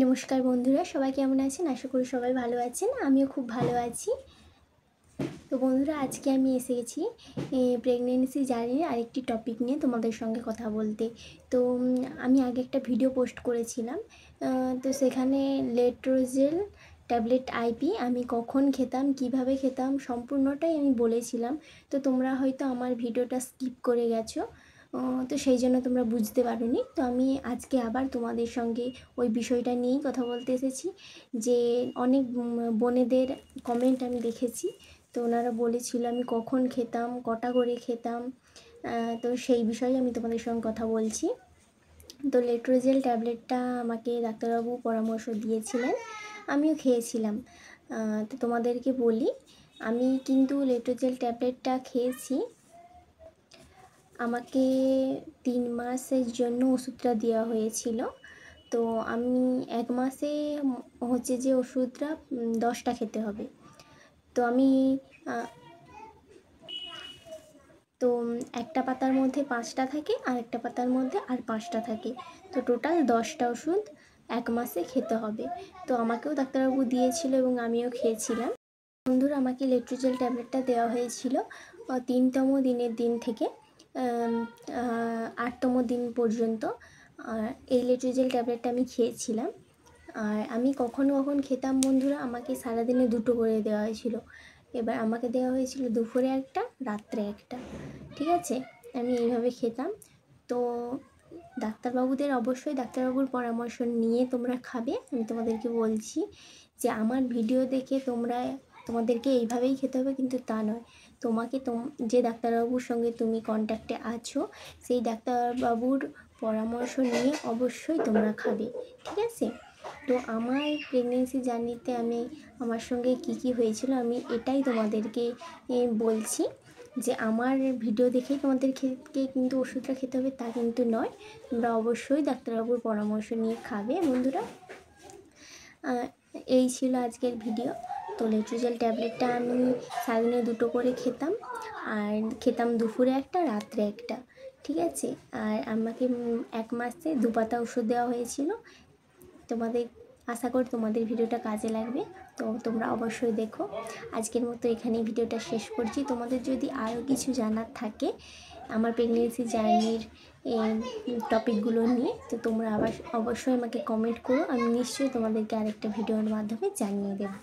নমস্কার বন্ধুরা, সবাই কেমন আছেন? আশা করি সবাই ভালো আছেন। আমিও খুব ভালো আছি। তো বন্ধুরা, আজকে আমি এসে গেছি প্রেগনেন্সি জার্নির আরেকটি টপিক নিয়ে তোমাদের সঙ্গে কথা বলতে। তো আমি আগে একটা ভিডিও পোস্ট করেছিলাম। তো সেখানে লেট্রোজেল ট্যাবলেট আইপি আমি কখন খেতাম, কিভাবে খেতাম, সম্পূর্ণটাই আমি বলেছিলাম। তো তোমরা হয়তো আমার ভিডিওটা স্কিপ করে গেছো, তো সেই জন্য তোমরা বুঝতে পারোনি। তো আমি আজকে আবার তোমাদের সঙ্গে ওই বিষয়টা নিয়েই কথা বলতে এসেছি। যে অনেক বোনেদের কমেন্ট আমি দেখেছি, তো ওনারা বলেছিল আমি কখন খেতাম, কটা করে খেতাম। তো সেই বিষয়ে আমি তোমাদের সঙ্গে কথা বলছি। তো লেট্রোজেল ট্যাবলেটটা আমাকে ডাক্তারবাবু পরামর্শ দিয়েছিলেন, আমিও খেয়েছিলাম। তো তোমাদেরকে বলি, আমি কিন্তু লেট্রোজেল ট্যাবলেটটা খেয়েছি। আমাকে 3 মাসের জন্য ওষুধটা দেওয়া হয়েছিল। তো আমি 1 মাসে হচ্ছে যে ওষুধটা 10টা খেতে হবে। তো আমি একটা পাতার মধ্যে 5টা থাকে, আর একটা পাতার মধ্যে আর 5টা থাকে। তো টোটাল 10টা ওষুধ 1 মাসে খেতে হবে। তো আমাকেও ডাক্তারবাবু দিয়েছিল এবং আমিও খেয়েছিলাম। বন্ধুরা, আমাকে লেট্রোজেল ট্যাবলেটটা দেওয়া হয়েছিল 3তম দিনের দিন থেকে 8তম দিন পর্যন্ত। আর এই লেট্রোজেল ট্যাবলেটটা আমি খেয়েছিলাম। আর আমি কখন কখন খেতাম বন্ধুরা, আমাকে সারাদিনে 2টো করে দেওয়া হয়েছিল। এবার আমাকে দেওয়া হয়েছিল দুপুরে একটা, রাত্রে একটা। ঠিক আছে, আমি এইভাবে খেতাম। তো ডাক্তারবাবুর পরামর্শ নিয়ে তোমরা খাবে। আমি তোমাদেরকে বলছি যে আমার ভিডিও দেখে তোমাদেরকে এইভাবেই খেতে হবে কিন্তু তা নয়। তোমাকে যে ডাক্তারবাবুর সঙ্গে তুমি কন্ট্যাক্টে আছো, সেই ডাক্তারবাবুর পরামর্শ নিয়ে অবশ্যই তোমরা খাবে। ঠিক আছে? তো আমার প্রেগনেন্সি জার্নিতে আমার সঙ্গে কী হয়েছিল আমি এটাই তোমাদেরকে বলছি। যে আমার ভিডিও দেখেই তোমাদেরকে কিন্তু ওষুধটা খেতে হবে তা কিন্তু নয়। তোমরা অবশ্যই ডাক্তারবাবুর পরামর্শ নিয়ে খাবে বন্ধুরা। এই ছিল আজকের ভিডিও। তো লেট্রোজেল ট্যাবলেটটা আমি সারাদিনে 2টো করে খেতাম, আর খেতাম দুপুরে একটা, রাত্রে একটা। ঠিক আছে? আর আমাকে 1 মাসে 2 পাতা ওষুধ দেওয়া হয়েছিল। আশা করি তোমাদের ভিডিওটা কাজে লাগবে। তো তোমরা অবশ্যই দেখো। আজকের মতো এখানেই ভিডিওটা শেষ করছি। তোমাদের যদি আরও কিছু জানার থাকে আমার প্রেগনেন্সি জার্নির টপিকগুলো নিয়ে, তো তোমরা অবশ্যই আমাকে কমেন্ট করো। আমি নিশ্চয়ই তোমাদেরকে আরেকটা ভিডিওর মাধ্যমে জানিয়ে দেবো।